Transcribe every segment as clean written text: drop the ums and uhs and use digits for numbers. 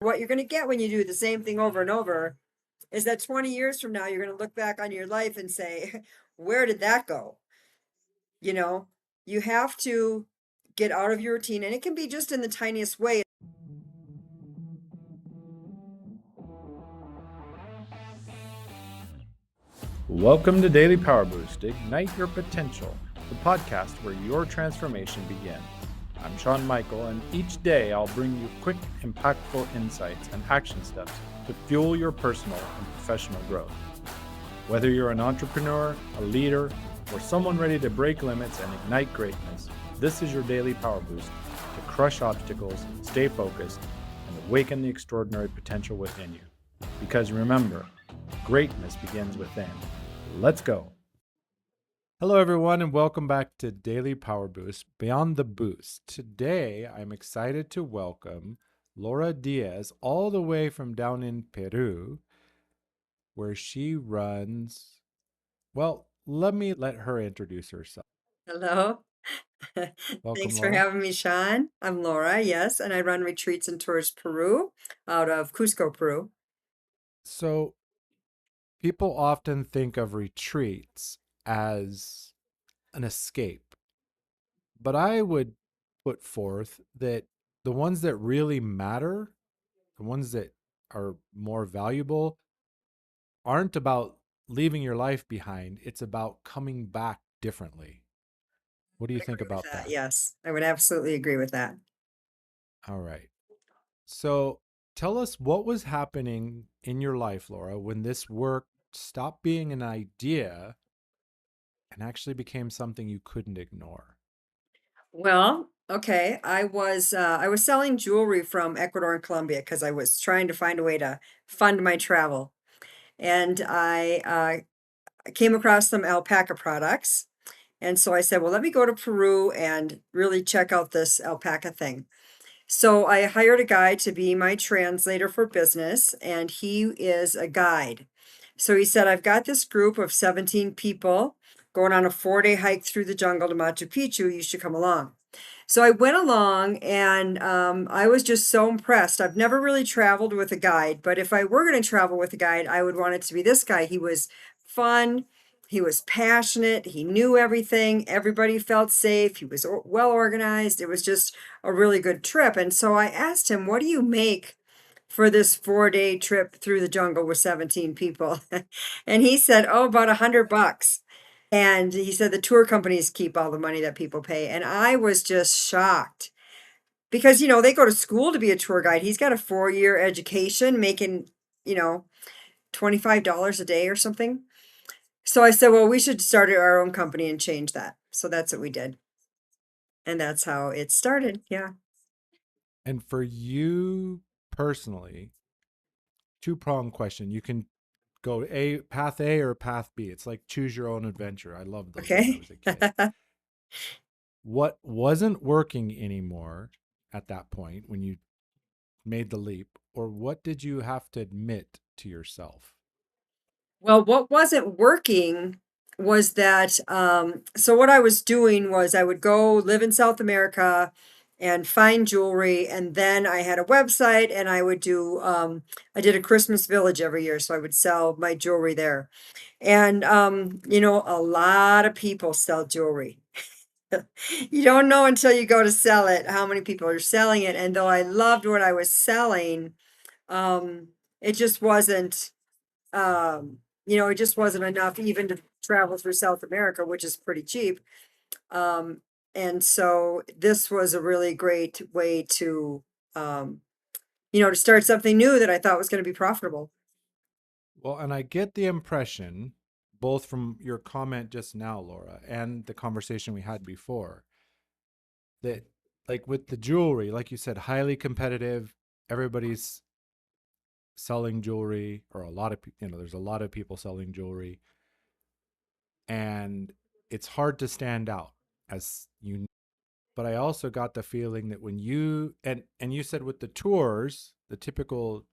What you're going to get when you do the same thing over and over is that 20 years from now, you're going to look back on your life and say, where did that go? You know, you have to get out of your routine, and it can be just in the tiniest way. Welcome to Daily Power Boost, Ignite Your Potential, the podcast where your transformation begins. I'm Sean Michael, and each day I'll bring you quick, impactful insights and action steps to fuel your personal and professional growth. Whether you're an entrepreneur, a leader, or someone ready to break limits and ignite greatness, this is your daily power boost to crush obstacles, stay focused, and awaken the extraordinary potential within you. Because remember, greatness begins within. Let's go. Hello, everyone, and welcome back to Daily Power Boost Beyond the Boost. Today, I'm excited to welcome Laura Diaz, all the way from down in Peru, where she runs. Well, let her introduce herself. Hello. Welcome, Thanks for Laura. having me, Sean. I'm Laura, yes, and I run retreats and tours Peru out of Cusco, Peru. So, people often think of retreats as an escape, but I would put forth that the ones that really matter, the ones that are more valuable, aren't about leaving your life behind. It's about coming back differently. What do I you would think agree with about that. that? Yes, I would absolutely agree with that. All right. So tell us what was happening in your life, Laura, when this work stopped being an idea and actually became something you couldn't ignore. Well, okay, I was selling jewelry from Ecuador and Colombia because I was trying to find a way to fund my travel, and I came across some alpaca products. And so I said, well, let me go to Peru and really check out this alpaca thing. So I hired a guy to be my translator for business, and he is a guide. So he said, I've got this group of 17 people going on a 4-day hike through the jungle to Machu Picchu. You should come along. So I went along, and I was just so impressed. I've never really traveled with a guide, but if I were going to travel with a guide, I would want it to be this guy. He was fun, he was passionate, he knew everything, everybody felt safe, he was well organized. It was just a really good trip. And so I asked him, what do you make for this 4-day trip through the jungle with 17 people? And he said, oh, about $100. And he said the tour companies keep all the money that people pay. And I was just shocked because, they go to school to be a tour guide. He's got a 4-year education making, you know, $25 a day or something. So I said, well, we should start our own company and change that. So that's what we did. And that's how it started. Yeah. And for you personally, two-pronged question. You can go path A or path B. It's like choose your own adventure. I loved those when I Okay. was a kid. What wasn't working anymore at that point when you made the leap, or what did you have to admit to yourself? Well, what wasn't working was that, so what I was doing was I would go live in South America and find jewelry. And then I had a website and I did a Christmas village every year. So I would sell my jewelry there. And, a lot of people sell jewelry. You don't know until you go to sell it how many people are selling it. And though I loved what I was selling, um, it just wasn't it just wasn't enough even to travel through South America, which is pretty cheap. Um, and so this was a really great way um, to start something new that I thought was going to be profitable. Well, and I get the impression, both from your comment just now, Laura, and the conversation we had before, that like with the jewelry, like you said, highly competitive, everybody's selling jewelry, or a lot of there's a lot of people selling jewelry, and it's hard to stand out as you. But I also got the feeling that when you you said with the tours, the typical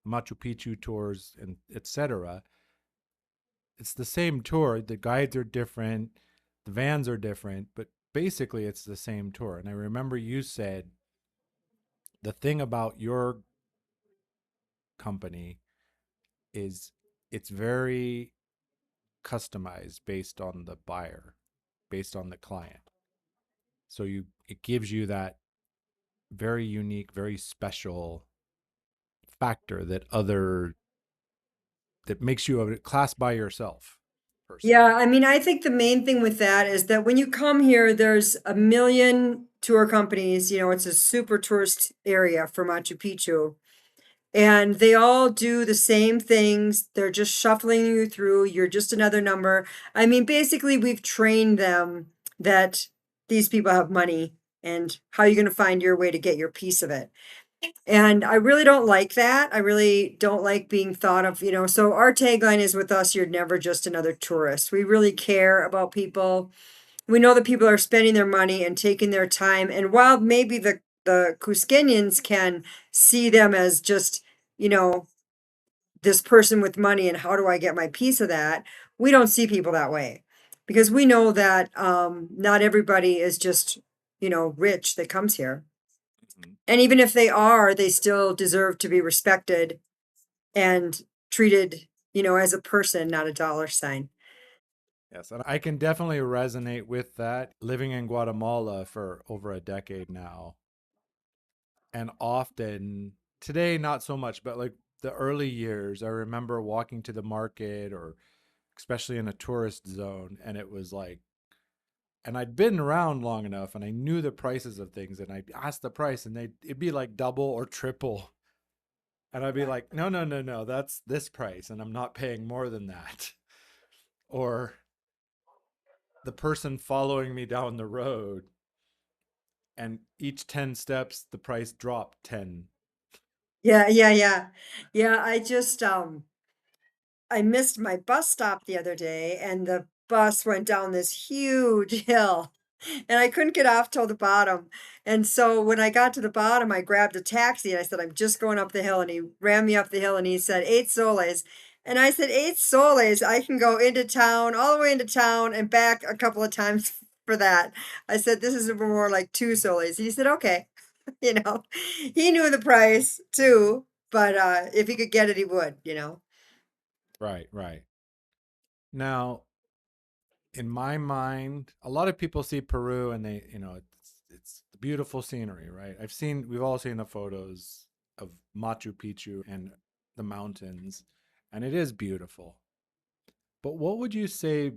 Machu Picchu tours and etc., it's the same tour. The guides are different, the vans are different, but basically it's the same tour. And I remember you said the thing about your company is it's very customized based on the buyer, based on the client. So you it gives you that very unique, very special factor that makes you a class by yourself person. Yeah, I mean, I think the main thing with that is that when you come here, there's a million tour companies. It's a super tourist area for Machu Picchu. And they all do the same things. They're just shuffling you through. You're just another number. I mean, basically, we've trained them that these people have money and how you're going to find your way to get your piece of it. And I really don't like that. I really don't like being thought of. So our tagline is with us, you're never just another tourist. We really care about people. We know that people are spending their money and taking their time. And while maybe the Cusqueñans can see them as just, you know, this person with money and how do I get my piece of that? We don't see people that way because we know that not everybody is just, rich that comes here. Mhm. And even if they are, they still deserve to be respected and treated, as a person, not a dollar sign. Yes, and I can definitely resonate with that. Living in Guatemala for over a decade now, and often today not so much, but like the early years, I remember walking to the market or especially in a tourist zone, and it was like, and I'd been around long enough and I knew the prices of things, and I'd ask the price and it'd be like double or triple. And I'd be like, no, no, no, no, that's this price, and I'm not paying more than that. Or the person following me down the road, and each 10 steps, the price dropped 10. Yeah, yeah, yeah. Yeah, I missed my bus stop the other day and the bus went down this huge hill and I couldn't get off till the bottom. And so when I got to the bottom, I grabbed a taxi and I said, I'm just going up the hill. And he ran me up the hill and he said, 8 soles. And I said, 8 soles, I can go into town, all the way into town and back a couple of times for that. I said, this is more like 2 soles. He said, okay. You know, he knew the price too, but if he could get it, he would. Right, right. Now, in my mind, a lot of people see Peru and it's the beautiful scenery, right? We've all seen the photos of Machu Picchu and the mountains, and it is beautiful. But what would you say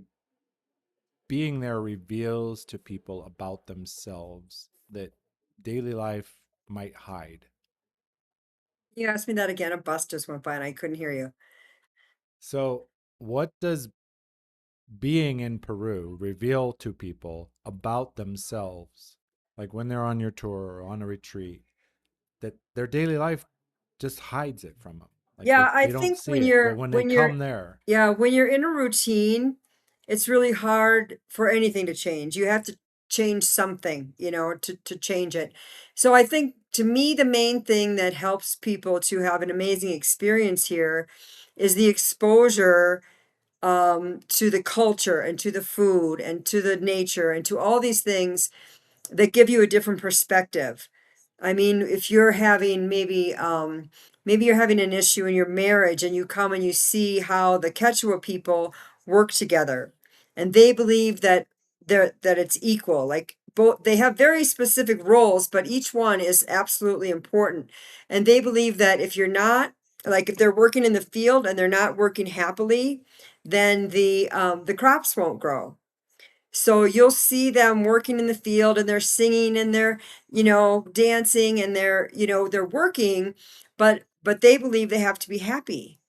being there reveals to people about themselves that daily life might hide? You asked me that again. A bus just went by and I couldn't hear you. So, what does being in Peru reveal to people about themselves? Like when they're on your tour or on a retreat, that their daily life just hides it from them. Like Yeah, I they don't think see when it. But you're when they when you're come there, yeah, when you're in a routine, it's really hard for anything to change. You have to change something, to change it. So I think to me the main thing that helps people to have an amazing experience here is the exposure to the culture and to the food and to the nature and to all these things that give you a different perspective. I mean, if you're having maybe you're having an issue in your marriage and you come and you see how the Quechua people work together and they believe that it's equal. Like both they have very specific roles, but each one is absolutely important. And they believe that if you're not like if they're working in the field and they're not working happily, then the crops won't grow. So you'll see them working in the field and they're singing and they're, dancing and they're working, but they believe they have to be happy.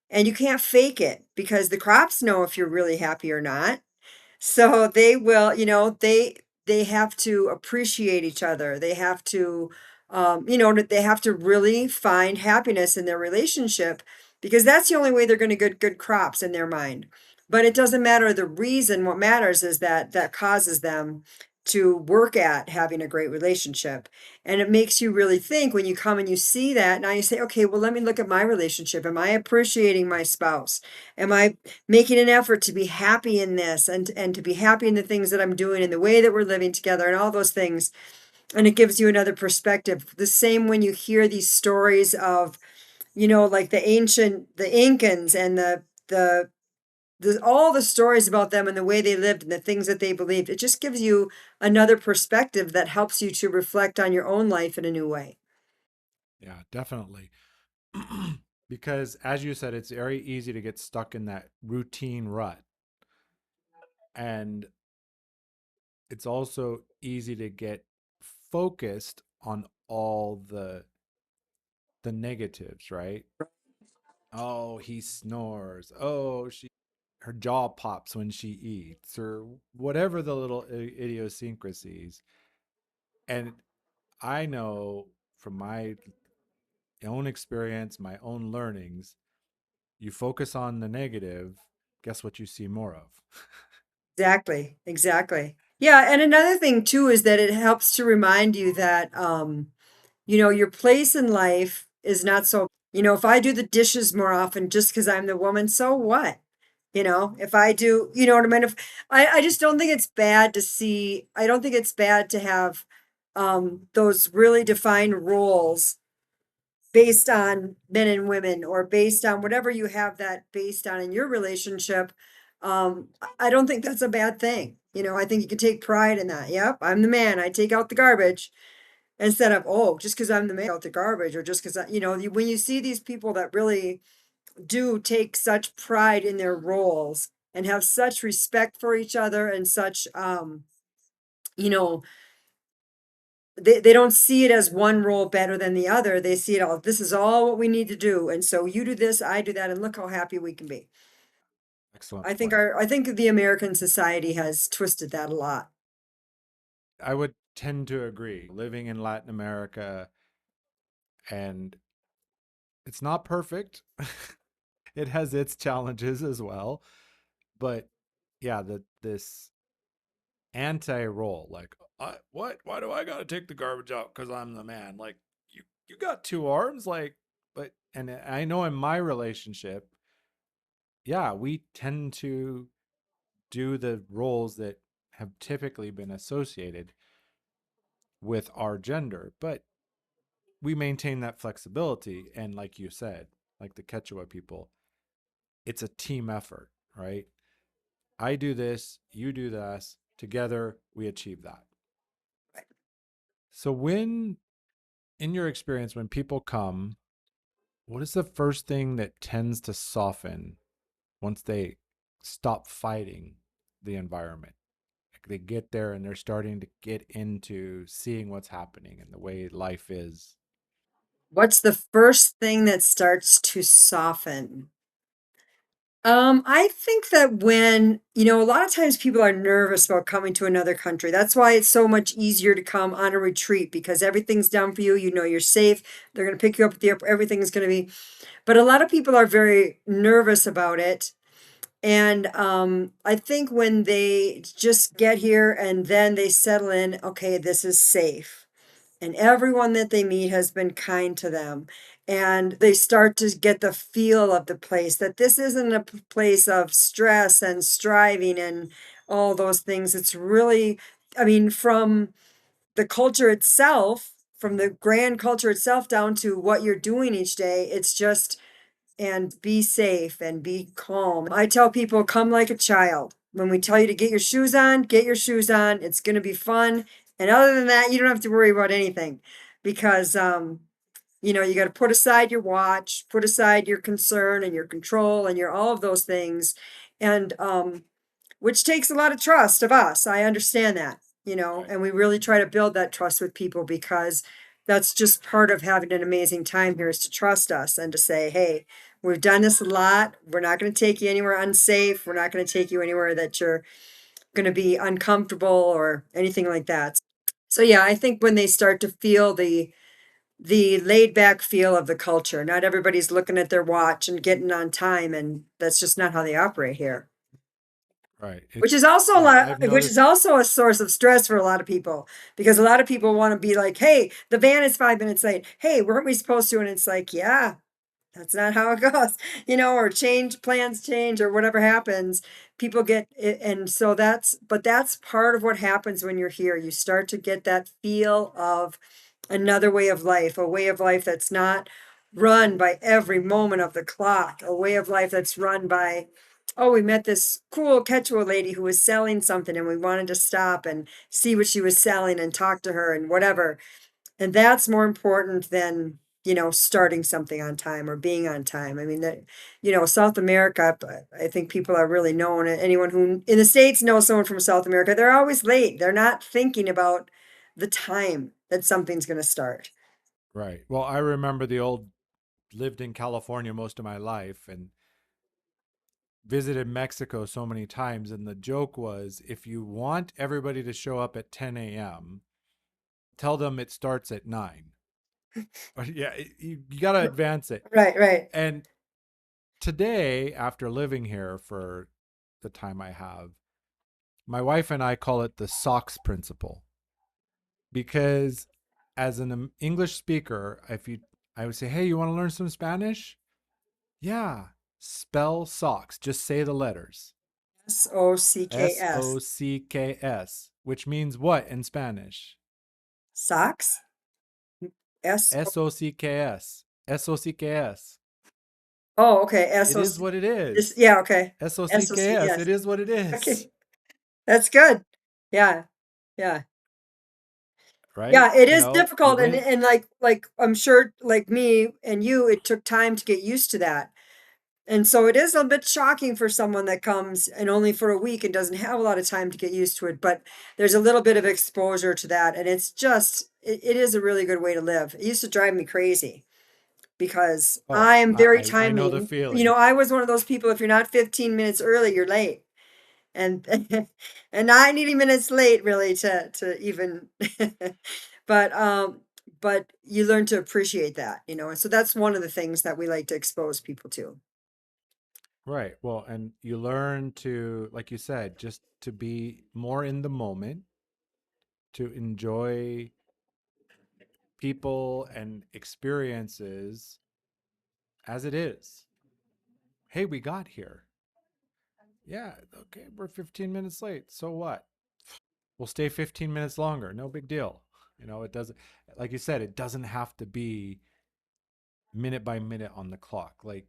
And you can't fake it because the crops know if you're really happy or not. So they will, they have to appreciate each other. They have to, they have to really find happiness in their relationship because that's the only way they're going to get good crops in their mind. But it doesn't matter the reason. What matters is that causes them to work at having a great relationship. And it makes you really think when you come and you see that. Now you say, okay, well, let me look at my relationship. Am I appreciating my spouse? Am I making an effort to be happy in this and to be happy in the things that I'm doing and the way that we're living together and all those things? And it gives you another perspective. The same when you hear these stories of like the Incans and the all the stories about them and the way they lived and the things that they believed. It just gives you another perspective that helps you to reflect on your own life in a new way. Yeah, definitely. Because as you said, it's very easy to get stuck in that routine rut. And it's also easy to get focused on all the negatives, right? Oh, he snores. Oh, she her jaw pops when she eats, or whatever the little idiosyncrasies. And I know from my own experience, my own learnings, you focus on the negative, guess what you see more of? Exactly, exactly. Yeah, and another thing too is that it helps to remind you that your place in life is not so if I do the dishes more often just because I'm the woman, so what? If I do, you know what I mean? If I just don't think it's bad to see, I don't think it's bad to have those really defined roles based on men and women or based on whatever you have that based on in your relationship. I don't think that's a bad thing. I think you can take pride in that. Yep, I'm the man. I take out the garbage instead of, oh, just because I'm the man, I take out the garbage, or just because when you see these people that really do take such pride in their roles and have such respect for each other and such, you know, they don't see it as one role better than the other. They see it all. This is all what we need to do. And so you do this, I do that, and look how happy we can be. Excellent I think point. I think the American society has twisted that a lot. I would tend to agree. Living in Latin America, and it's not perfect. It has its challenges as well. But yeah, this anti-role, like, what? Why do I got to take the garbage out because I'm the man? Like, you got two arms, like, but and I know in my relationship, yeah, we tend to do the roles that have typically been associated with our gender, but we maintain that flexibility. And like you said, like the Quechua people, it's a team effort, right? I do this, you do this, together we achieve that. So when in your experience when people come, what is the first thing that tends to soften once they stop fighting the environment? Like they get there and they're starting to get into seeing what's happening and the way life is. What's the first thing that starts to soften? I think that a lot of times people are nervous about coming to another country. That's why it's so much easier to come on a retreat because everything's done for you. You know you're safe. They're going to pick you up at the airport. Everything's going to be, but a lot of people are very nervous about it. And I think when they just get here and then they settle in, okay, this is safe and everyone that they meet has been kind to them, and they start to get the feel of the place, that this isn't a place of stress and striving and all those things. It's really, I mean, from the culture itself, from the grand culture itself down to what you're doing each day, it's just, and be safe and be calm. I tell people, come like a child. When we tell you to get your shoes on, get your shoes on. It's going to be fun. And other than that, you don't have to worry about anything because, you got to put aside your watch, put aside your concern and your control and your all of those things. And, which takes a lot of trust of us. I understand that, Right. and we really try to build that trust with people because that's just part of having an amazing time here is to trust us and to say, hey, we've done this a lot. We're not going to take you anywhere unsafe. We're not going to take you anywhere that you're going to be uncomfortable or anything like that. So yeah, I think when they start to feel the laid back feel of the culture, not everybody's looking at their watch and getting on time, and that's just not how they operate here. Right. Which is It's also a yeah, lot, I've which is noticed. also a source of stress for a lot of people because a lot of people want to be like, "Hey, the van is 5 minutes late. Hey, weren't we supposed to?" And it's like, "Yeah, that's not how it goes," or plans change or whatever happens. People get it, and so but that's part of what happens when you're here. You start to get that feel of another way of life, a way of life that's not run by every moment of the clock, a way of life that's run by, oh, we met this cool Quechua lady who was selling something and we wanted to stop and see what she was selling and talk to her and whatever. And that's more important than, starting something on time or being on time. I mean, South America, I think people are really known. Anyone who in the States knows someone from South America, they're always late. They're not thinking about the time that something's going to start. Right. Well, I remember the old lived in California most of my life and visited Mexico so many times. And the joke was if you want everybody to show up at 10 a.m., tell them it starts at 9. Or, yeah, you got to advance it. Right, right. And today, after living here for the time I have, my wife and I call it the socks principle because as an English speaker, if you I would say, "Hey, you want to learn some Spanish?" Yeah, spell socks. Just say the letters. Socks. S O C K S, which means what in Spanish? Socks? S. S O C K S. S O C K S. Oh, okay. It is SOC. what it This, is. yeah, okay. S O C K SOC, S. yes. It is what it is. Okay. That's good. Yeah. Yeah. Right? Yeah, it You is know, you difficult and went. and like I'm sure like me and you, it took time to get used to that. And so it is a bit shocking for someone that comes and only for a week and doesn't have a lot of time to get used to it, but there's a little bit of exposure to that and it is a really good way to live. It used to drive me crazy because Oh, I am very I know the timing. feeling. I was one of those people, if you're not 15 minutes early, you're late. And and not 80 minutes late really to even but but you learn to appreciate that, and so that's one of the things that we like to expose people to. Right. Well, and you learn to, like you said, just to be more in the moment, to enjoy people and experiences as it is. Hey, we got here. Yeah, okay, we're 15 minutes late. So what? We'll stay 15 minutes longer. No big deal. It doesn't, like you said, it doesn't have to be minute by minute on the clock like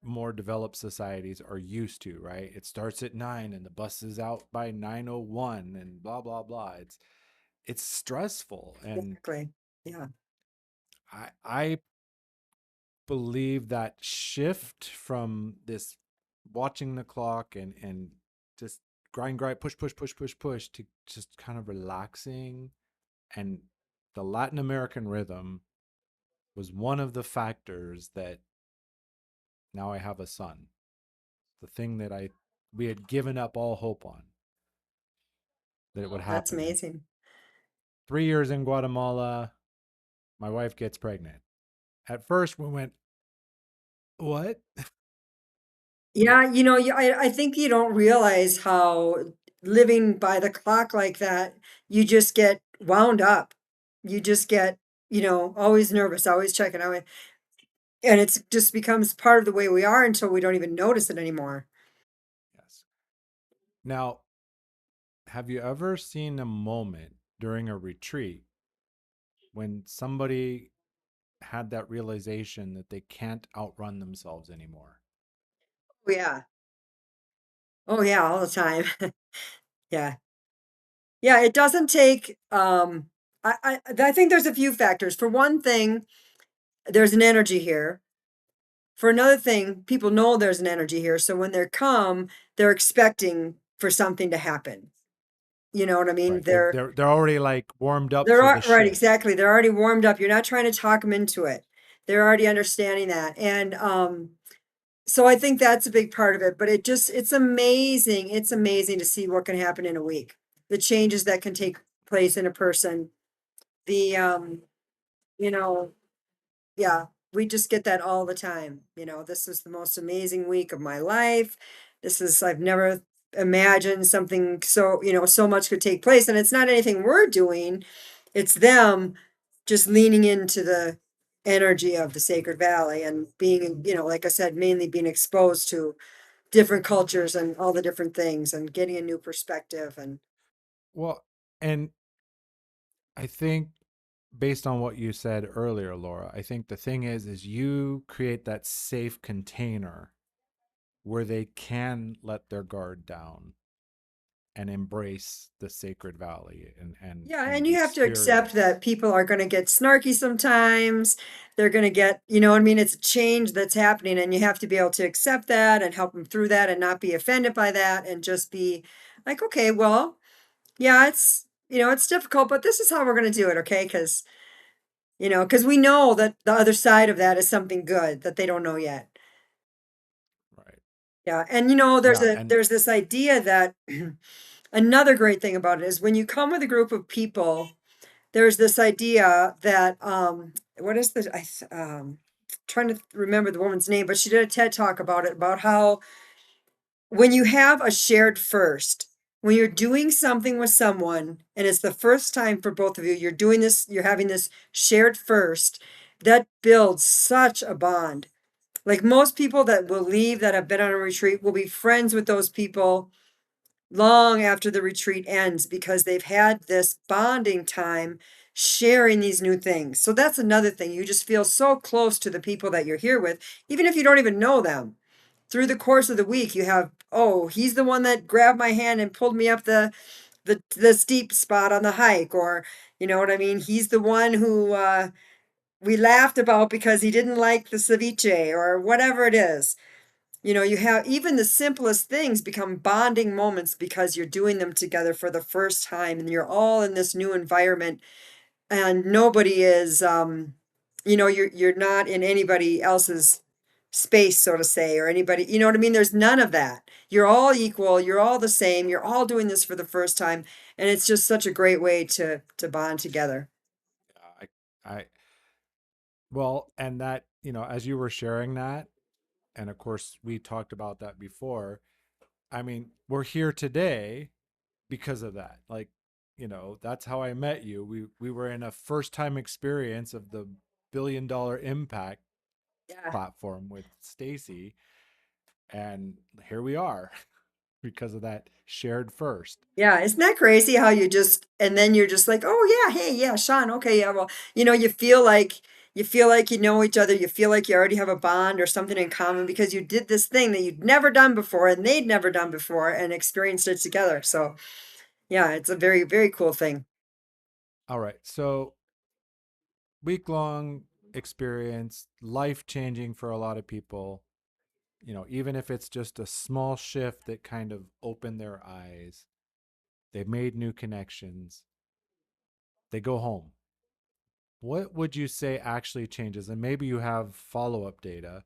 more developed societies are used to, right? It starts at 9 and the bus is out by 9:01 and blah blah blah. It's stressful and Exactly. Yeah. I believe that shift from this watching the clock and just grind push to just kind of relaxing and the Latin American rhythm was one of the factors that now I have a son. The thing that I we had given up all hope on that it would Oh, that's happen. amazing. 3 years in Guatemala, my wife gets pregnant. At first, we went, "What?" Yeah, I think you don't realize how living by the clock like that, you just get wound up. You just get, always nervous, always checking out. And it's just becomes part of the way we are until we don't even notice it anymore. Yes. Now, have you ever seen a moment during a retreat when somebody had that realization that they can't outrun themselves anymore? Oh, yeah. Oh, yeah, all the time. Yeah. Yeah, it doesn't take, I think there's a few factors. For one thing, there's an energy here. For another thing, people know there's an energy here, so when they come, they're expecting for something to happen. You know what I mean? Right. They're already like warmed up They're for the al right, shift. exactly. They're already warmed up. You're not trying to talk them into it. They're already understanding that, and, so I think that's a big part of it, but it's amazing to see what can happen in a week. The changes that can take place in a person. The, you know, yeah, we just get that all the time. This is the most amazing week of my life. I've never imagined something so much could take place. And it's not anything we're doing, it's them just leaning into the energy of the Sacred Valley and being, like I said, mainly being exposed to different cultures and all the different things and getting a new perspective and Well, and I think based on what you said earlier, Laura, I think the thing is you create that safe container where they can let their guard down and embrace the sacred valley Yeah, and and you have to accept experience. that people are going to get snarky sometimes. They're going to get, you know what I mean? It's a change that's happening, and you have to be able to accept that and help them through that and not be offended by that and just be like, okay, well, yeah, it's difficult, but this is how we're going to do it, okay? Because we know that the other side of that is something good that they don't know yet. Right. Yeah, and Yeah, and there's this idea that another great thing about it is when you come with a group of people, there's this idea that what is the trying to remember the woman's name, but she did a TED talk about it about how when you have a shared first, when you're doing something with someone and it's the first time for both of you, you're doing this, you're having this shared first, that builds such a bond. Like most people that will leave that have been on a retreat will be friends with those people long after the retreat ends because they've had this bonding time sharing these new things. So that's another thing. You just feel so close to the people that you're here with, even if you don't even know them. Through the course of the week, you have, oh, he's the one that grabbed my hand and pulled me up the steep spot on the hike, or you know what I mean? He's the one who we laughed about because he didn't like the ceviche or whatever it is. You have even the simplest things become bonding moments because you're doing them together for the first time and you're all in this new environment and nobody is you're not in anybody else's space, so to say, or anybody, you know what I mean? There's none of that. You're all equal, you're all the same, you're all doing this for the first time, and it's just such a great way to bond together. I well, and that, as you were sharing that, and of course we talked about that before. I mean, we're here today because of that. Like, that's how I met you. We were in a first time experience of the $1 billion impact Yeah. platform with Stacy, and here we are because of that shared first. Yeah, isn't that crazy how and then you're just like, oh yeah, hey, yeah, Sean, okay, yeah, well, you feel like you know each other, you feel like you already have a bond or something in common because you did this thing that you'd never done before and they'd never done before and experienced it together. So yeah, it's a very, very cool thing. All right. So, week long experience, life changing for a lot of people. Even if it's just a small shift that kind of opened their eyes, they made new connections, they go home. What would you say actually changes? And maybe you have follow-up data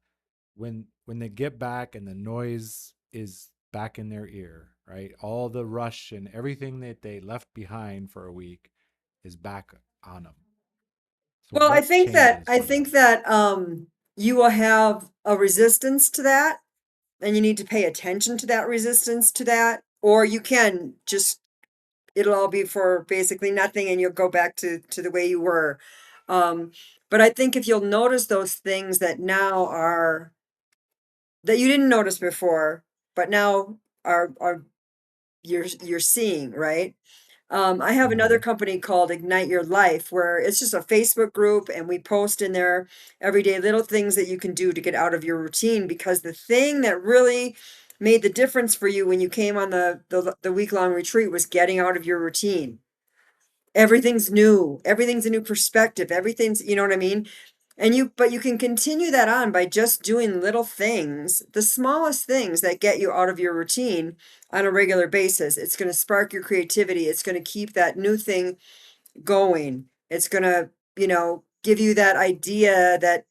when they get back and the noise is back in their ear, right? All the rush and everything that they left behind for a week is back on them. So Well, I what think that changes I for think them? that you will have a resistance to that, and you need to pay attention to that resistance to that, or you can just it'll all be for basically nothing and you'll go back to the way you were. Um, but I think if you'll notice those things that now are that you didn't notice before, but now are you're seeing, right? I have another Mm-hmm. company called Ignite Your Life where it's just a Facebook group and we post in there everyday little things that you can do to get out of your routine because the thing that really made the difference for you when you came on the week-long retreat was getting out of your routine. Everything's new. Everything's a new perspective. Everything's, you know what I mean? But you can continue that on by just doing little things, the smallest things that get you out of your routine on a regular basis. It's going to spark your creativity. It's going to keep that new thing going. It's going to, give you that idea that,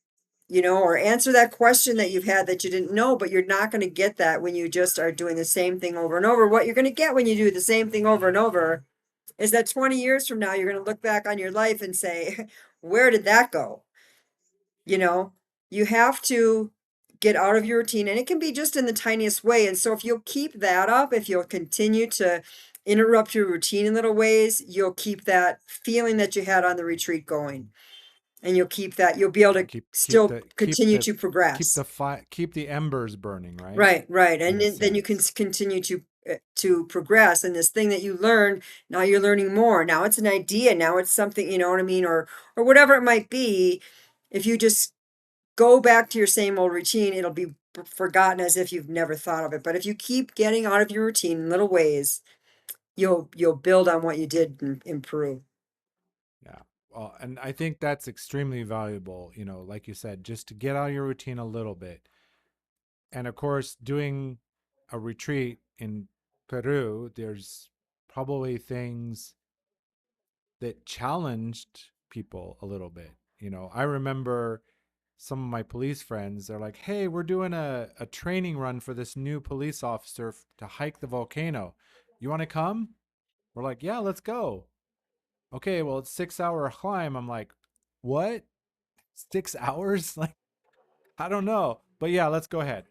or answer that question that you've had that you didn't know, but you're not going to get that when you just are doing the same thing over and over. What you're going to get when you do the same thing over and over is that 20 years from now, you're going to look back on your life and say, where did that go? You know, you have to get out of your routine, and it can be just in the tiniest way. And so, if you'll keep that up, if you'll continue to interrupt your routine in little ways, you'll keep that feeling that you had on the retreat going, and you'll be able Yeah, to keep keep still the keep continue the to keep progress. the keep the embers burning, right? Right, right. In And a then you can sense. continue to to progress, and this thing that you learned, now you're learning more. Now it's an idea, now it's something, you know what I mean, or whatever it might be. If you just go back to your same old routine, it'll be forgotten as if you've never thought of it. But if you keep getting out of your routine in little ways, you'll build on what you did and improve. Yeah. Well, and I think that's extremely valuable, like you said, just to get out of your routine a little bit. And of course, doing a retreat in Peru, there's probably things that challenged people a little bit. I remember some of my police friends, they're like, hey, we're doing a training run for this new police officer to hike the volcano. You want to come? We're like, yeah, let's go. Okay, well, it's 6 hour climb. I'm like, what? 6 hours? Like, I don't know. But yeah, let's go ahead.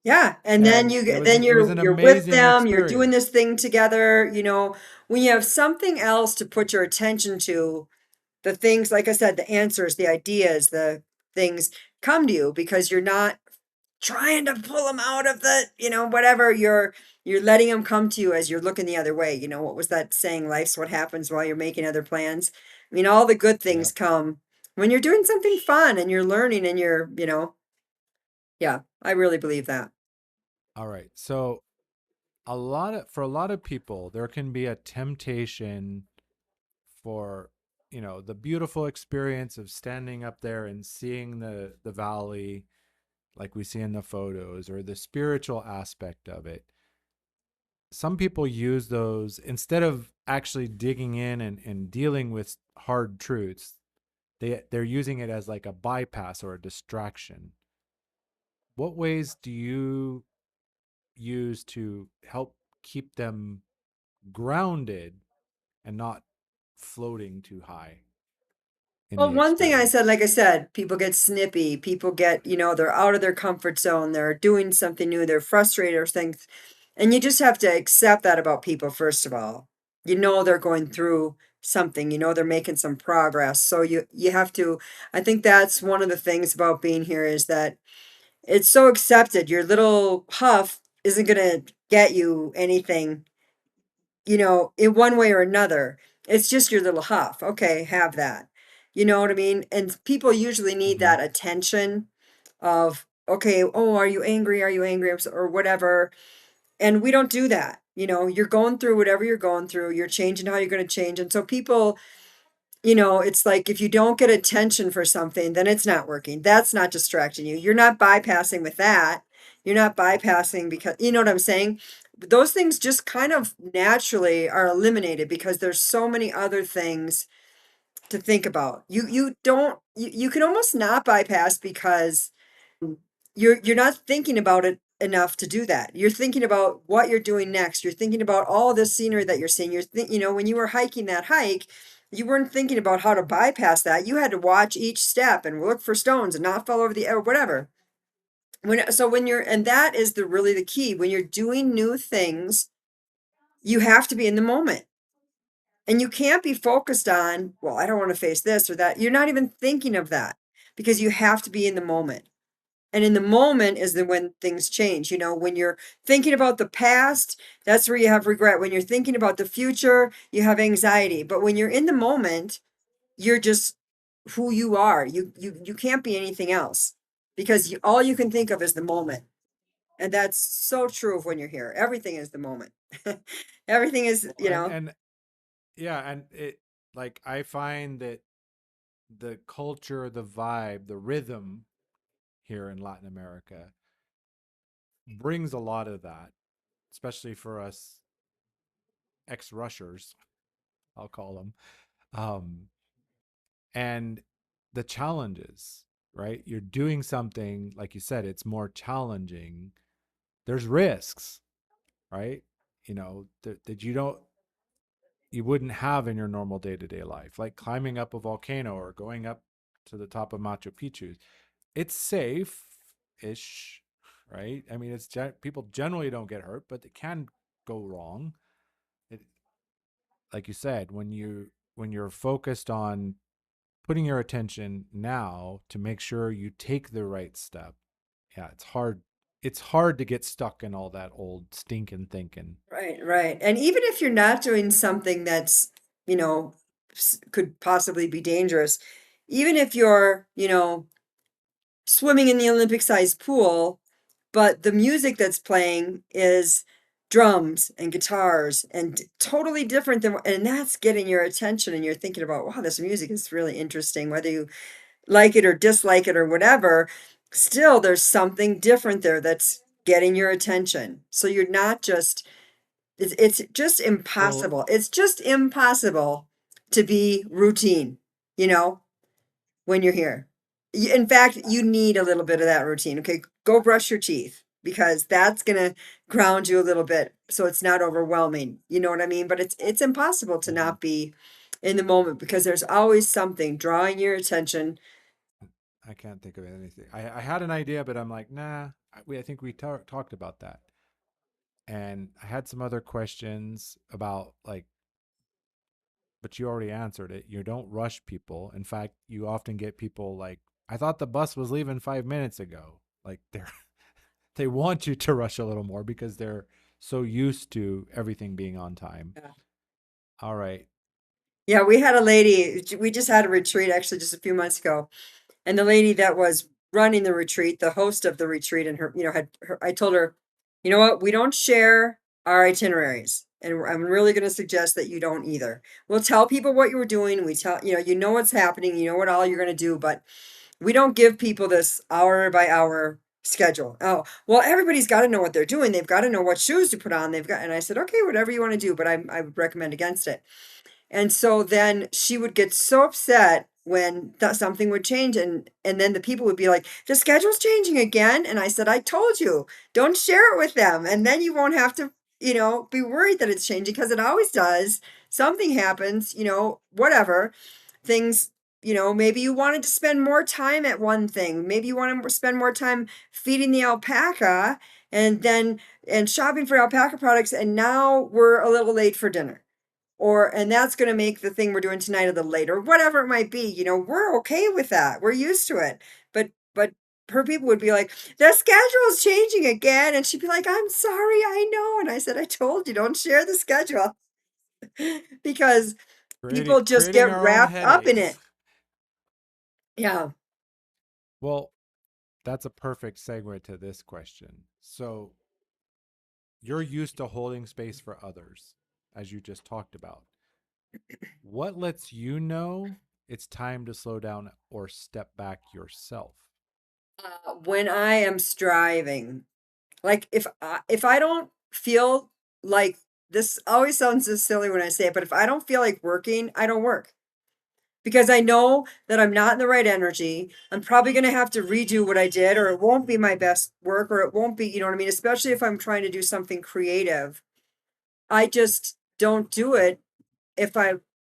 Yeah, and then And you it get was then it was an you're with amazing them, you're doing experience. this thing together, you know, when you have something else to put your attention to, the things, like I said, the answers, the ideas, the things come to you because you're not trying to pull them out of the, whatever, you're letting them come to you as you're looking the other way. What was that saying? Life's what happens while you're making other plans. I mean, all the good things Yep. come when you're doing something fun and you're learning and yeah, I really believe that. All right. So for a lot of people, there can be a temptation for, the beautiful experience of standing up there and seeing the valley like we see in the photos, or the spiritual aspect of it. Some people use those instead of actually digging in and dealing with hard truths. They're using it as like a bypass or a distraction. What ways do you use to help keep them grounded and not floating too high in Well, the one thing I said, experience? like I said, people get snippy. People get, they're out of their comfort zone. They're doing something new. They're frustrated or things. And you just have to accept that about people, first of all. They're going through something, they're making some progress. So you have to, I think that's one of the things about being here is that it's so accepted. Your little huff isn't going to get you anything, in one way or another. It's just your little huff. Okay, have that. You know what I mean? And people usually need Mm-hmm. that attention of, okay, oh, are you angry? Are you angry? Or whatever. And we don't do that. You're going through whatever you're going through. You're changing how you're going to change. And so people, it's like if you don't get attention for something, then it's not working. That's not distracting you. You're not bypassing with that. You're not bypassing because, you know what I'm saying? Those things just kind of naturally are eliminated because there's so many other things to think about. You don't you can almost not bypass because you're not thinking about it enough to do that. You're thinking about what you're doing next. You're thinking about all the scenery that you're seeing. When you were hiking that hike, you weren't thinking about how to bypass that. You had to watch each step and look for stones and not fall over the or whatever. When you're and that is the key. When you're doing new things, you have to be in the moment. And you can't be focused on, well, I don't want to face this or that. You're not even thinking of that because you have to be in the moment. And in the moment is when things change. When you're thinking about the past, that's where you have regret. When you're thinking about the future, you have anxiety. But when you're in the moment, you're just who you are. You can't be anything else because all you can think of is the moment. And that's so true of when you're here. Everything is the moment. Everything is, And yeah, and it, like, I find that the culture, the vibe, the rhythm here in Latin America brings a lot of that, especially for us ex-rushers, I'll call them. Um, and the challenges, right? You're doing something, like you said, it's more challenging. There's risks, right? That you wouldn't have in your normal day-to-day life, like climbing up a volcano or going up to the top of Machu Picchu. It's safe ish, right? I mean, people generally don't get hurt, but it can go wrong. It, like you said, when you're focused on putting your attention now to make sure you take the right step, yeah, it's hard. it's hard to get stuck in all that old stinking thinking. Right, right. And even if you're not doing something that's, you know, could possibly be dangerous, even if you're, swimming in the Olympic sized pool, but the music that's playing is drums and guitars and totally different than, and that's getting your attention and you're thinking about, wow, this music is really interesting, whether you like it or dislike it or whatever, still there's something different there that's getting your attention. So you're not just, it's just Well, impossible. It's just impossible to be routine, you know, when you're here. In fact, you need a little bit of that routine. Okay, go brush your teeth because that's gonna ground you a little bit so it's not overwhelming. You know what I mean? But it's impossible to mhm. not be in the moment because there's always something drawing your attention. I can't think of anything. I had an idea, but I'm like, nah. I think we talked about that, and I had some other questions about like, but you already answered it. You don't rush people. In fact, you often get people like, I thought the bus was leaving 5 minutes ago. Like they want you to rush a little more because they're so used to everything being on time. Yeah. All right. Yeah, we had a lady, we just had a retreat actually just a few months ago. And the lady that was running the retreat, the host of the retreat, and her, I told her, you know what, we don't share our itineraries. And I'm really going to suggest that you don't either. We'll tell people what you were doing. We tell, you know what's happening, you know what all you're going to do, but we don't give people this hour by hour schedule. Oh, well, everybody's got to know what they're doing. They've got to know what shoes to put on. They've got, and I said, okay, whatever you want to do, but I would recommend against it. And so then she would get so upset when something would change and then the people would be like, "The schedule's changing again." And I said, "I told you, don't share it with them. And then you won't have to, be worried that it's changing because it always does. Something happens, whatever. Things, maybe you wanted to spend more time at one thing. Maybe you want to spend more time feeding the alpaca and shopping for alpaca products and now we're a little late for dinner and that's going to make the thing we're doing tonight a little late or whatever it might be. We're okay with that. We're used to it. But her people would be like, the schedule is changing again. And she'd be like, I'm sorry, I know. And I said, I told you, don't share the schedule because people just Creating get our own wrapped up in headaches. it. Yeah. Well, that's a perfect segue to this question. So, you're used to holding space for others, as you just talked about. What lets you know it's time to slow down or step back yourself? When I am striving, like if I don't feel like this always sounds so silly when I say it, but if I don't feel like working, I don't work. Because I know that I'm not in the right energy. I'm probably going to have to redo what I did, or it won't be my best work, or it won't be, you know what I mean? Especially if I'm trying to do something creative. I just don't do it if I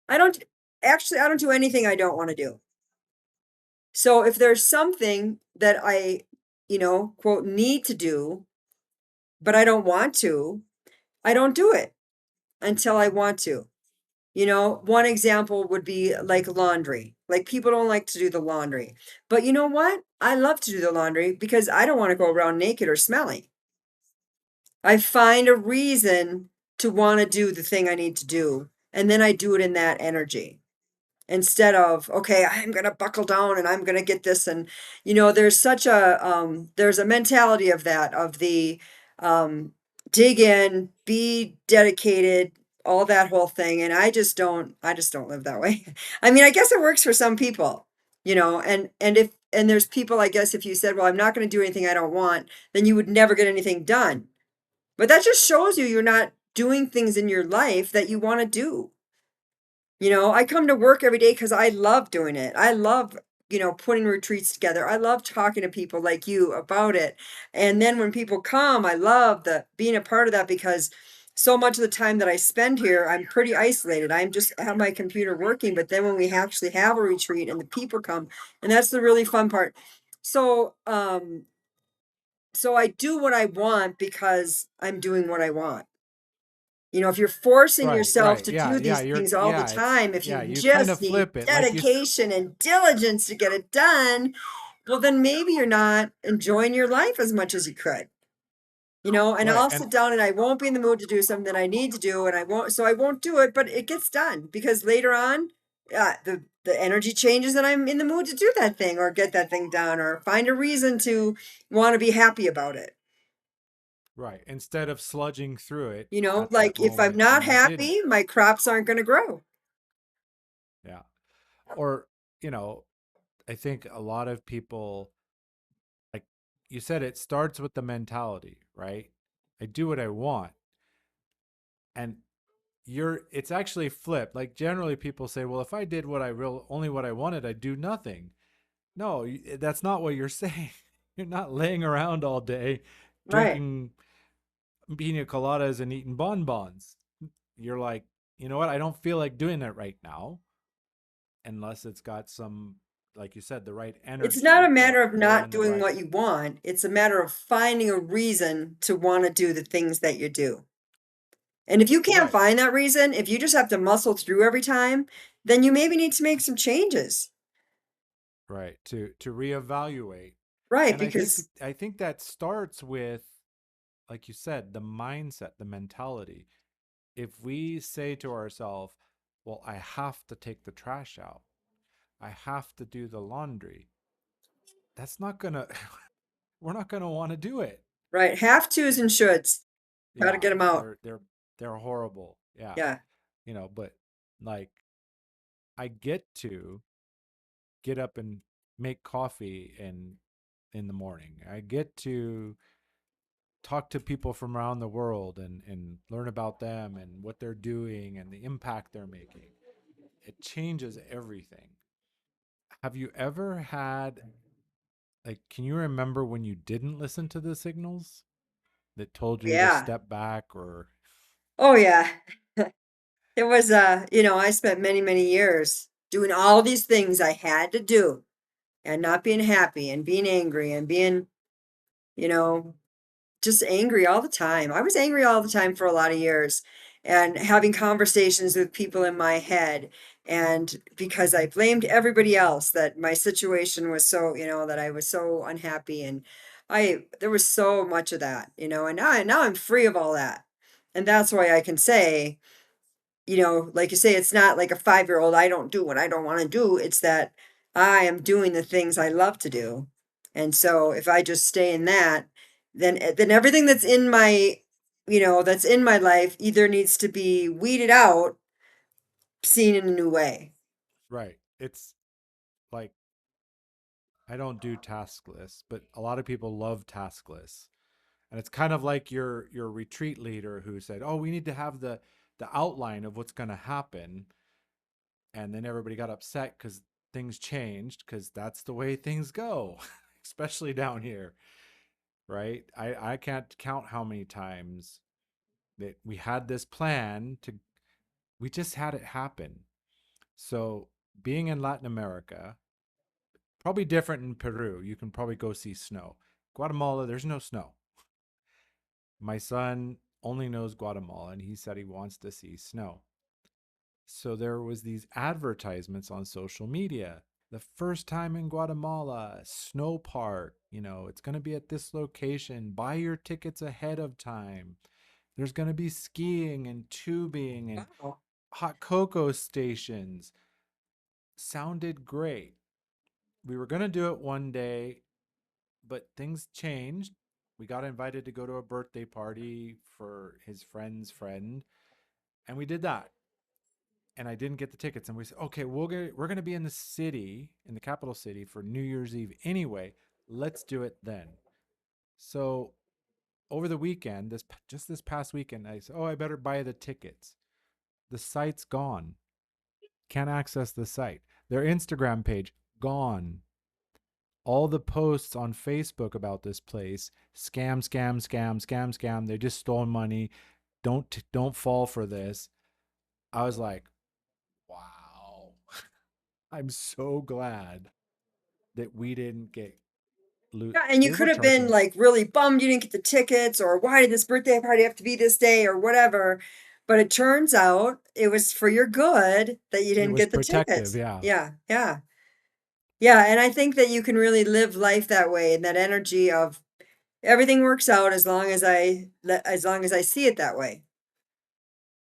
don't, actually, I don't do anything I don't want to do. So if there's something that I, quote, need to do, but I don't want to, I don't do it until I want to. One example would be like laundry. Like people don't like to do the laundry. But you know what? I love to do the laundry because I don't want to go around naked or smelly. I find a reason to want to do the thing I need to do, and then I do it in that energy instead of okay, I'm gonna buckle down and I'm gonna get this. And there's a mentality of that, of the um dig in, be dedicated, all that whole thing. And I just don't live that way. I mean, I guess it works for some people, and there's people, I guess, if you said, well, I'm not gonna do anything I don't want, then you would never get anything done. But that just shows you're not doing things in your life that you want to do. I come to work every day because I love doing it. I love, putting retreats together. I love talking to people like you about it. And then when people come, I love the being a part of that because so much of the time that I spend here, I'm pretty isolated. I'm just at my computer working. But then when we actually have a retreat and the people come, and that's the really fun part. So, so I do what I want because I'm doing what I want. If you're forcing Right, yourself right. to Yeah, do yeah, these you're things all the yeah, it's time, if yeah, you you kind of just need flip it. dedication and diligence to get it done, well, then maybe you're not enjoying your life as much as you could. and Right. I'll And sit down and I won't be in the mood to do something that I need to do, and I won't do it, but it gets done because later on, the energy changes and I'm in the mood to do that thing or get that thing done or find a reason to want to be happy about it. right. Instead of sludging through it at that Like if I'm moment when not you didn't. happy, my crops aren't going to grow. Yeah. Or, you know, I think a lot of people, like you said, it starts with the mentality, right? I do what I want. And it's actually flipped. Like generally people say, well, if I did only what I wanted, I'd do nothing. No, that's not what you're saying. You're not laying around all day Right. drinking pina coladas and eating bonbons. You're like, you know what? I don't feel like doing that right now unless it's got some, like you said, the right It's not a energy matter of or not in the doing right, what you want. It's a matter of finding a reason to want to do the things that you do. And if you can't right, find that reason, if you just have to muscle through every time, then you maybe need to make some changes. right, to reevaluate. Right, And because I think that starts with, like you said, the mindset, the mentality. If we say to ourselves, well, I have to take the trash out, I have to do the laundry, that's not gonna, we're not gonna want to do it. right, have tos and shoulds. Got to Yeah, get them out. they're horrible. Yeah, Yeah. but like I get to get up and make coffee in the morning. I get to talk to people from around the world and learn about them and what they're doing and the impact they're making. It changes everything. Have you ever had, like, can you remember when you didn't listen to the signals that told you to Yeah. step back or Oh yeah. It was I spent many, many years doing all these things I had to do and not being happy and being angry and being, you know, just angry all the time. I was angry all the time for a lot of years and having conversations with people in my head. And because I blamed everybody else that my situation was so, that I was so unhappy. And there was so much of that, and now I'm free of all that. And that's why I can say, like you say, it's not like a 5-year-old, I don't do what I don't want to do. It's that I am doing the things I love to do. And so if I just stay in that, then everything that's in my life either needs to be weeded out, seen in a new way. right. It's like I don't do task lists, but a lot of people love task lists. And it's kind of like your retreat leader who said, "Oh, we need to have the outline of what's going to happen." And then everybody got upset cuz things changed cuz that's the way things go, especially down here, right? I can't count how many times that we had this plan to we just had it happen. So, being in Latin America, probably different in Peru. You can probably go see snow. Guatemala, there's no snow. My son only knows Guatemala and he said he wants to see snow. So there was these advertisements on social media. The first time in Guatemala, snow park, it's going to be at this location. Buy your tickets ahead of time. There's going to be skiing and tubing and Wow. hot cocoa stations. Sounded great. We were going to do it one day, but things changed. We got invited to go to a birthday party for his friend's friend, and we did that. And I didn't get the tickets. And we said, okay, we're going to be in the city, in the capital city, for New Year's Eve anyway. Let's do it then. So over the weekend, this past weekend, I said, oh, I better buy the tickets. The site's gone. Can't access the site. Their Instagram page gone. All the posts on Facebook about this place, scam, scam, scam, scam, scam. They just stole money. Don't fall for this. I was like, wow. I'm so glad that we didn't get loot. Yeah, and you They could were have been charging. like really bummed you didn't get the tickets, or why did this birthday party have to be this day, or whatever. But it turns out it was for your good that you It didn't was get the protective. tickets. Yeah. Yeah, yeah. Yeah, and I think that you can really live life that way, and that energy of everything works out as long as I see it that way.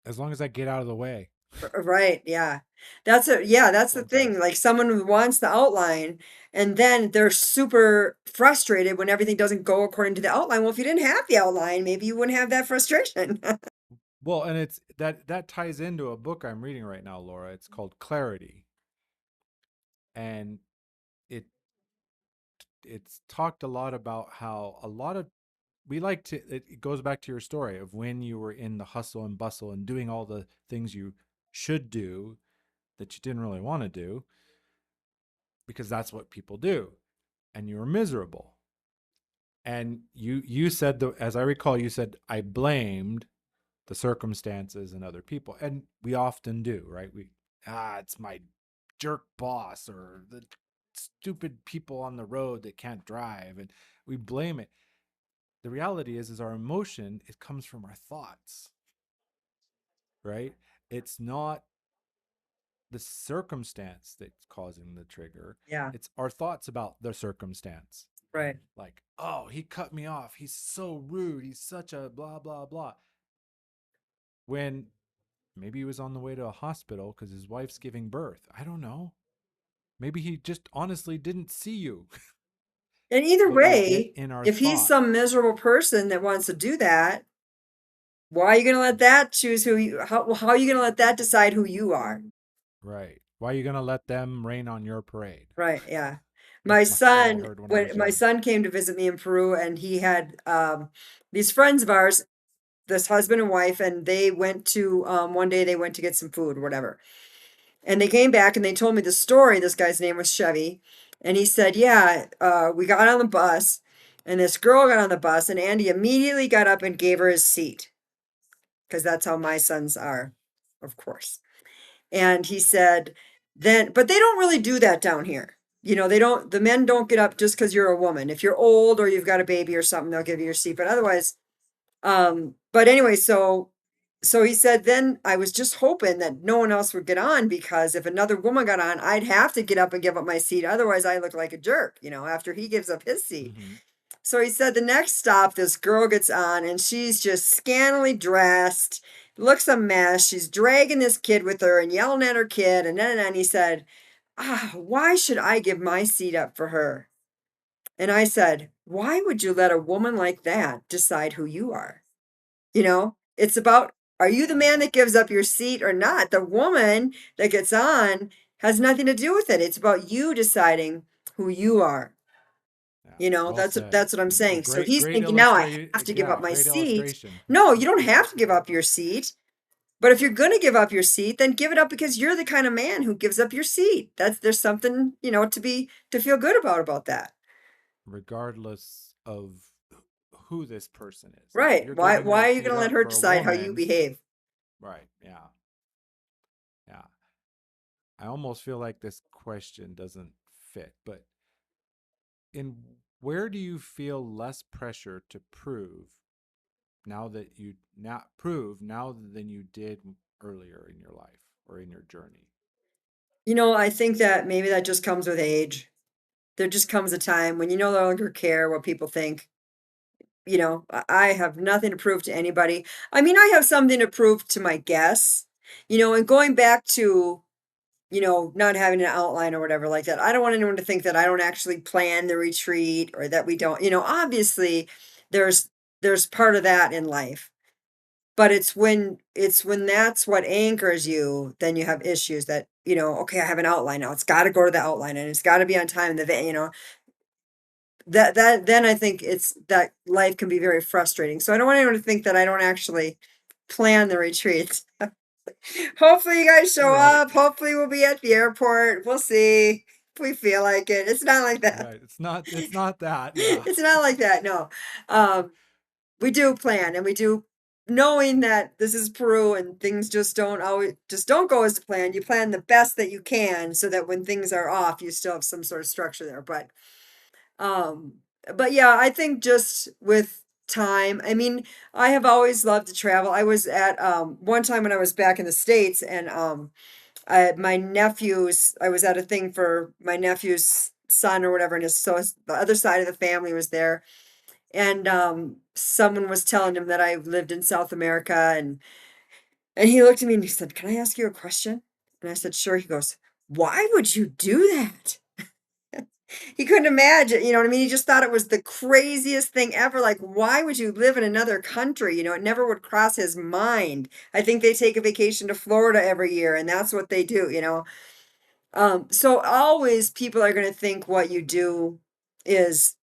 As long as I get out of the way Right, yeah. That's the thing. sometimes. Like someone who wants the outline and then they're super frustrated when everything doesn't go according to the outline. Well, if you didn't have the outline, maybe you wouldn't have that frustration. Well, and it's that ties into a book I'm reading right now, Laura. It's called Clarity, and it it's talked a lot about how a lot of we like to it goes back to your story of when you were in the hustle and bustle and doing all the things you should do that you didn't really want to do because that's what people do, and you were miserable. And you said, as I recall, you said, I blamed the circumstances and other people, and we often do, right? It's my jerk boss or the stupid people on the road that can't drive, and we blame it. The reality is our emotion, it comes from our thoughts, right? It's not the circumstance that's causing the trigger. Yeah, It's our thoughts about the circumstance. right. Like, oh, he cut me off. He's so rude. He's such a blah, blah, blah. When maybe he was on the way to a hospital because his wife's giving birth. I don't know. Maybe he just honestly didn't see you. And either But we get way, in our if he's thoughts. some miserable person that wants to do that, why are you going to let that choose how are you going to let that decide who you are? Right. Why are you going to let them rain on your parade? Right, yeah. My That's what I son, heard when I when was my young. son came to visit me in Peru and he had these friends of ours, this husband and wife, and they went to one day they went to get some food or whatever. And they came back and they told me the story. This guy's name was Chevy. And he said, yeah, we got on the bus and this girl got on the bus and Andy immediately got up and gave her his seat because that's how my sons are, of course. And he said, but they don't really do that down here. The men don't get up just because you're a woman. If you're old or you've got a baby or something, they'll give you your seat. But otherwise, but anyway, so he said, then I was just hoping that no one else would get on because if another woman got on, I'd have to get up and give up my seat. Otherwise, I look like a jerk, after he gives up his seat. Mm-hmm. So he said the next stop, this girl gets on and she's just scantily dressed, looks a mess. She's dragging this kid with her and yelling at her kid. And then he said, why should I give my seat up for her? And I said, why would you let a woman like that decide who you are? It's about, are you the man Wow. that gives up your seat or not? The woman that gets on has nothing to do with it. It's about you deciding who you are. Yeah. You know, Well that's said. that's what I'm A saying. So great, he's great thinking now I illustrate. have to give up Yeah, my great seat. illustration. No, you don't have to give up your seat. But if you're going to give up your seat, then give it up because you're the kind of man who gives up your seat. There's something, to feel good about that. Regardless of who this person is. Like if Right. you're Why giving your why are you seat going to let up her for a decide how you woman, behave? right? Yeah. Yeah. I almost feel like this question doesn't fit, but in where do you feel less pressure to prove now that you now prove now than you did earlier in your life or in your journey? I think that maybe that just comes with age. There just comes a time when you no longer care what people think. I have nothing to prove to anybody. I mean, I have something to prove to my guests, and going back to, not having an outline or whatever like that. I don't want anyone to think that I don't actually plan the retreat or that we don't, obviously there's there's part of that in life. But it's when that's what anchors you, then you have issues that, okay, I have an outline now. It's got to go to the outline and it's got to be on time in the that then I think it's that life can be very frustrating. So I don't want anyone to think that I don't actually plan the retreats. Hopefully you guys show Right. up. Hopefully we'll be at the airport. We'll see if we feel like it. It's not like that. Right. It's not that. Yeah. It's not like that. No. Um, we do plan and we do knowing that this is Peru and things just don't go as planned. You plan the best that you can so that when things are off, you still have some sort of structure there. Um, but yeah, I think just with time, I mean, I have always loved to travel. I was at one time when I was back in the States and I was at a thing for my nephew's son or whatever, and the other side of the family was there. And someone was telling him that I lived in South America, and he looked at me and he said, "Can I ask you a question?" And I said, "Sure." He goes, "Why would you do that?" He couldn't imagine, you know what I mean? He just thought it was the craziest thing ever. Like, why would you live in another country? You know, it never would cross his mind. I think they take a vacation to Florida every year, and that's what they do, you know. So always people are going to think what you do is,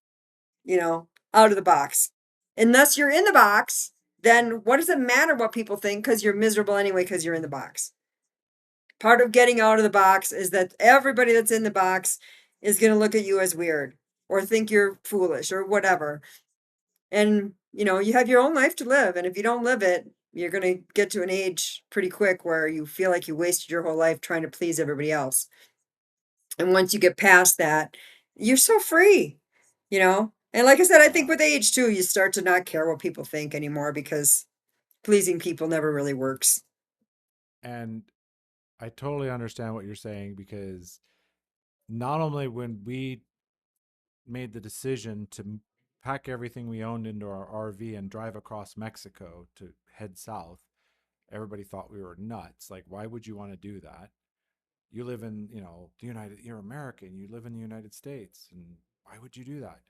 you know, out of the box. Unless you're in the box, then what does it matter what people think? Because you're miserable anyway, because you're in the box. Part of getting out of the box is that everybody that's in the box is going to look at you as weird or think you're foolish or whatever. And, you know, you have your own life to live. And if you don't live it, you're going to get to an age pretty quick where you feel like you wasted your whole life trying to please everybody else. And once you get past that, you're so free, you know? And like I said, I think Yeah. with age too, you start to not care what people think anymore because pleasing people never really works. And I totally understand what you're saying because not only when we made the decision to pack everything we owned into our RV and drive across Mexico to head south, everybody thought we were nuts. Like, why would you want to do that? You live in, you're American, you live in the United States, and why would you do that?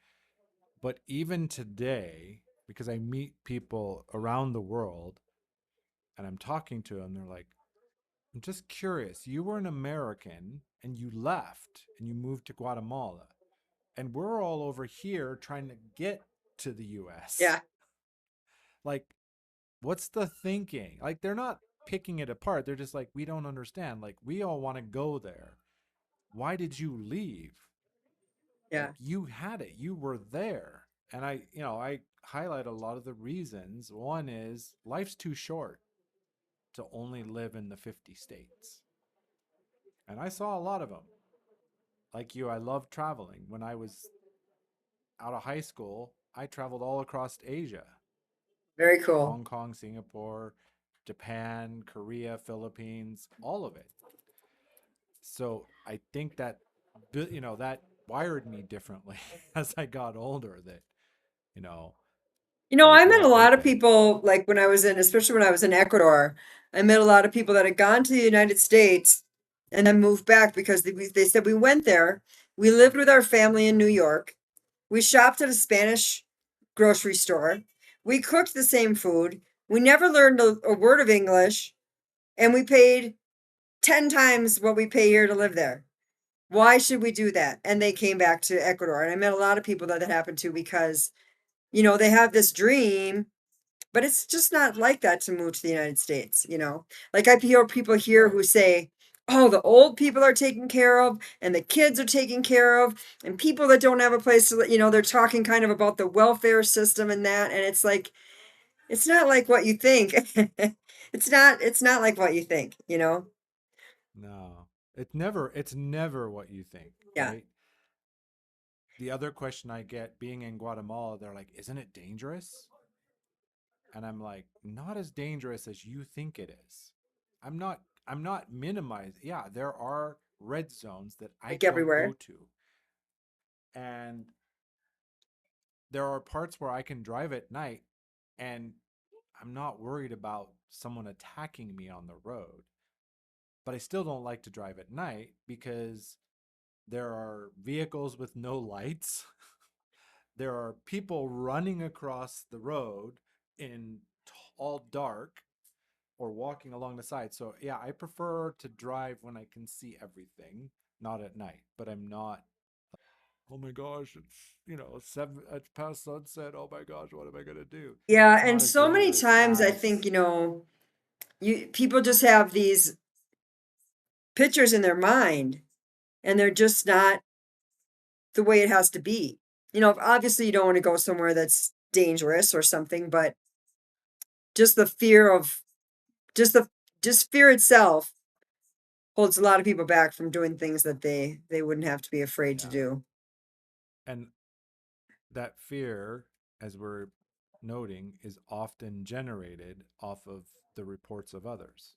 But even today, because I meet people around the world and I'm talking to them, they're like, I'm just curious. You were an American and you left and you moved to Guatemala, and we're all over here trying to get to the US. Yeah. Like, what's the thinking? Like, they're not picking it apart. They're just like, we don't understand. Like, we all want to go there. Why did you leave? Like, Yeah. you had it, you were there. And I highlight a lot of the reasons. One is life's too short to only live in the 50 states. And I saw a lot of them. Like you, I love traveling. When I was out of high school, I traveled all across Asia: Very cool. Hong Kong, Singapore, Japan, Korea, Philippines, all of it. So I think that, that wired me differently as I got older, that, you know, You I know, was I met a more lot of open. people like when I was in, especially when I was in Ecuador, I met a lot of people that had gone to the United States and then moved back because they said we went there. We lived with our family in New York. We shopped at a Spanish grocery store. We cooked the same food. We never learned a word of English, and we paid 10 times what we pay here to live there. Why should we do that? And they came back to Ecuador. And I met a lot of people that happened to because, you know, they have this dream, but it's just not like that to move to the United States, you know? Like I hear people here Well, who say, "Oh, the old people are taken care of and the kids are taken care of and people that don't have a place to, you know, they're talking kind of about the welfare system and that." And it's like, it's not like what you think. It's not like what you think, you know? no. It's never what you think, Yeah, right? The other question I get being in Guatemala, they're like, "Isn't it dangerous?" And I'm like, "Not as dangerous as you think it is." I'm not minimizing. Yeah, there are red zones that I like don't go everywhere. to. And there are parts where I can drive at night and I'm not worried about someone attacking me on the road. But I still don't like to drive at night because there are vehicles with no lights. There are people running across the road in all dark or walking along the side. So, yeah, I prefer to drive when I can see everything, not at night. But I'm not like, oh my gosh, it's past sunset. Oh my gosh, what am I going to do? Yeah, It's and not as so many dangerous times I think, as, you know, you people just have these pictures in their mind and they're just not the way it has to be. You know, obviously you don't want to go somewhere that's dangerous or something, but just the fear of just the just fear itself holds a lot of people back from doing things that they wouldn't have to be afraid to yeah. do. And that fear, as we're noting, is often generated off of the reports of others.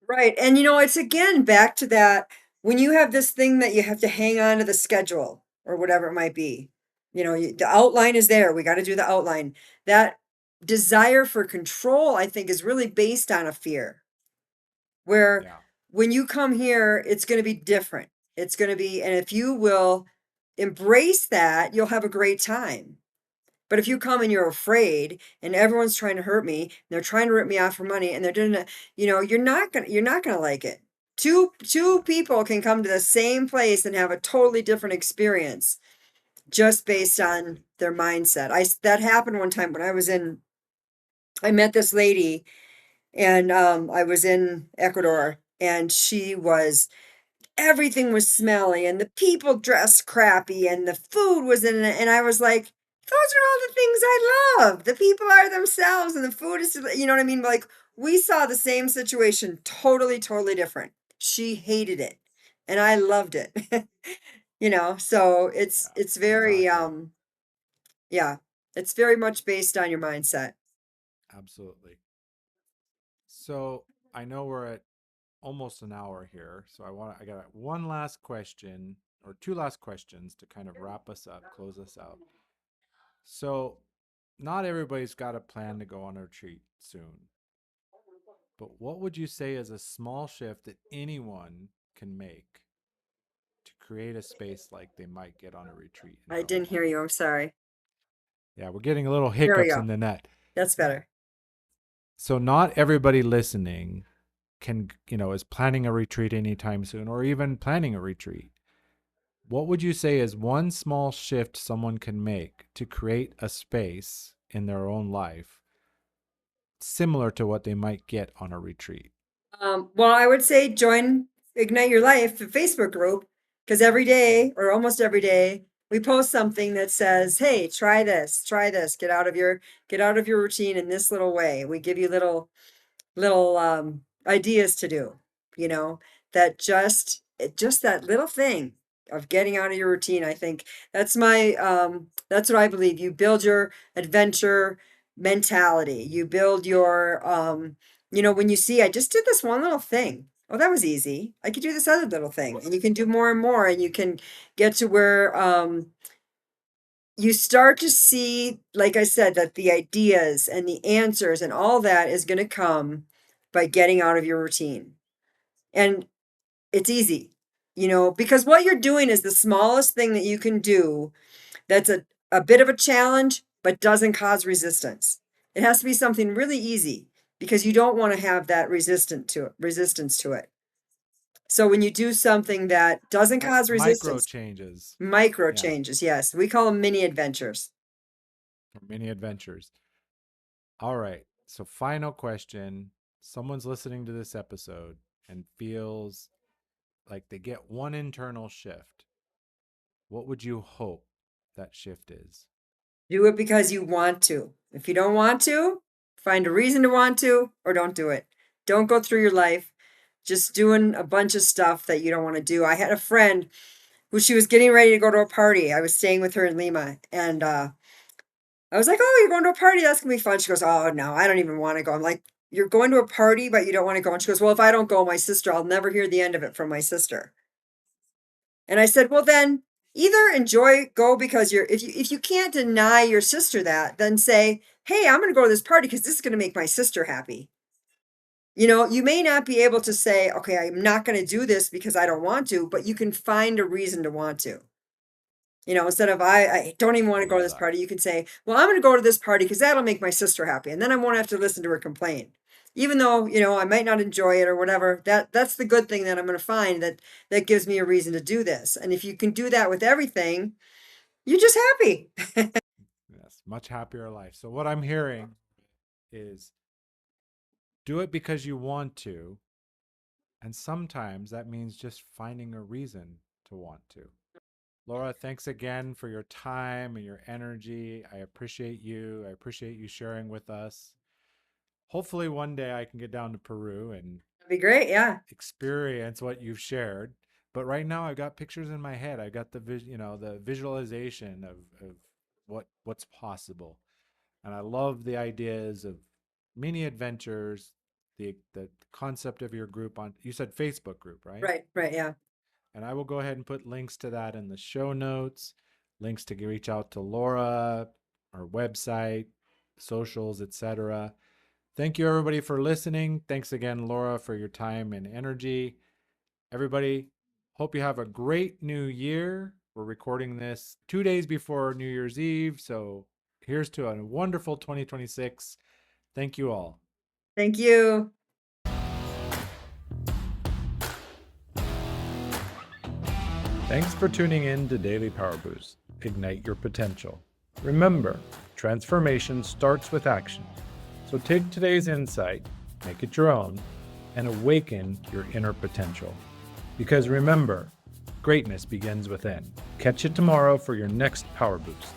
Right. And you know, it's again back to that when you have this thing that you have to hang on to the schedule or whatever it might be. The outline is there. We got to do the outline. That desire for control, I think, is really based on a fear where Yeah. when you come here, it's going to be different. It's going to be, and if you will embrace that, you'll have a great time. But if you come and you're afraid and everyone's trying to hurt me, and they're trying to rip me off for money and they're doing it, you're not gonna like it. Two people can come to the same place and have a totally different experience just based on Absolutely. their mindset. That happened one time when I met this lady and I was in Ecuador and she was everything was smelly and the people dressed crappy and the food was in it. And I was like, those are all the things I love. The people are themselves and the food is, you know what I mean? Like we saw the same situation, totally, totally different. She hated it and I loved it. So it's Yeah. it's very Exactly. yeah, it's very much based on your mindset. Absolutely. So I know we're at almost an hour here. So I got one last question or two last questions to kind of wrap us up, close us out. So not everybody's got a plan to go on a retreat soon, but what would you say is a small shift that anyone can make to create a space like they might get on a retreat in I their own didn't hear life? you. I'm sorry. Yeah, we're getting a little There we hiccups go. in the net. That's better. So not everybody listening is planning a retreat anytime soon or even planning a retreat. What would you say is one small shift someone can make to create a space in their own life similar to what they might get on a retreat? Well, I would say join Ignite Your Life, the Facebook group, because every day or almost every day we post something that says, "Hey, try this, get out of your routine in this little way." We give you little ideas to do, you know, that just that little thing of getting out of your routine. I think that's what I believe. You build your adventure mentality. You build your when you see I just did this one little thing. Oh, that was easy. I could do this other little thing. And you can do more and more and you can get to where you start to see, like I said, that the ideas and the answers and all that is going to come by getting out of your routine. And it's easy, because what you're doing is the smallest thing that you can do that's a bit of a challenge, but doesn't cause resistance. It has to be something really easy because you don't want to have that resistance to it. So when you do something that doesn't Like cause micro resistance, changes. micro Yeah, changes, yes, we call them mini adventures. or mini adventures. All right. So, final question. Someone's listening to this episode and feels like they get one internal shift. What would you hope that shift is? Do it because you want to. If you don't want to, find a reason to want to, or don't do it. Don't go through your life just doing a bunch of stuff that you don't want to do. I had a friend who she was getting ready to go to a party. I was staying with her in Lima, and I was like, "Oh, you're going to a party? That's gonna be fun." She goes, "Oh no, I don't even want to go." I'm like, "You're going to a party, but you don't want to go?" And she goes, "Well, if I don't go, my sister, I'll never hear the end of it from my sister." And I said, "Well, then either go because if you can't deny your sister that, then say, 'Hey, I'm going to go to this party because this is going to make my sister happy.'" You may not be able Yeah, to say, "Okay, I'm not going to do this because I don't want to," but you can find a reason to want to. Instead of I don't even I want to go to love this that. party, you can say, "Well, I'm going to go to this party because that'll make my sister happy, and then I won't have to listen to her complain." Even though, I might not enjoy it or whatever, that's the good thing that I'm going to find that gives me a reason to do this. And if you can do that with everything, you're just happy. Yes, much happier life. So, what I'm hearing is do it because you want to. And sometimes that means just finding a reason to want to. Laura, thanks again for your time and your energy. I appreciate you. I appreciate you sharing with us. Hopefully, one day I can get down to Peru and That'd be great. Yeah. experience what you've shared. But right now, I've got pictures in my head. I got the visualization of what's possible, and I love the ideas of mini adventures. The concept of your group on you said Facebook group, right? Right. Right. Yeah. And I will go ahead and put links to that in the show notes. links to reach out to Laura, our website, socials, etc. Thank you, everybody, for listening. Thanks again, Laura, for your time and energy. Everybody, hope you have a great new year. We're recording this 2 days before New Year's Eve. So here's to a wonderful 2026. Thank you all. Thank you. Thanks for tuning in to Daily Power Boost. Ignite your potential. Remember, transformation starts with action. So take today's insight, make it your own, and awaken your inner potential. Because remember, greatness begins within. Catch you tomorrow for your next Power Boost.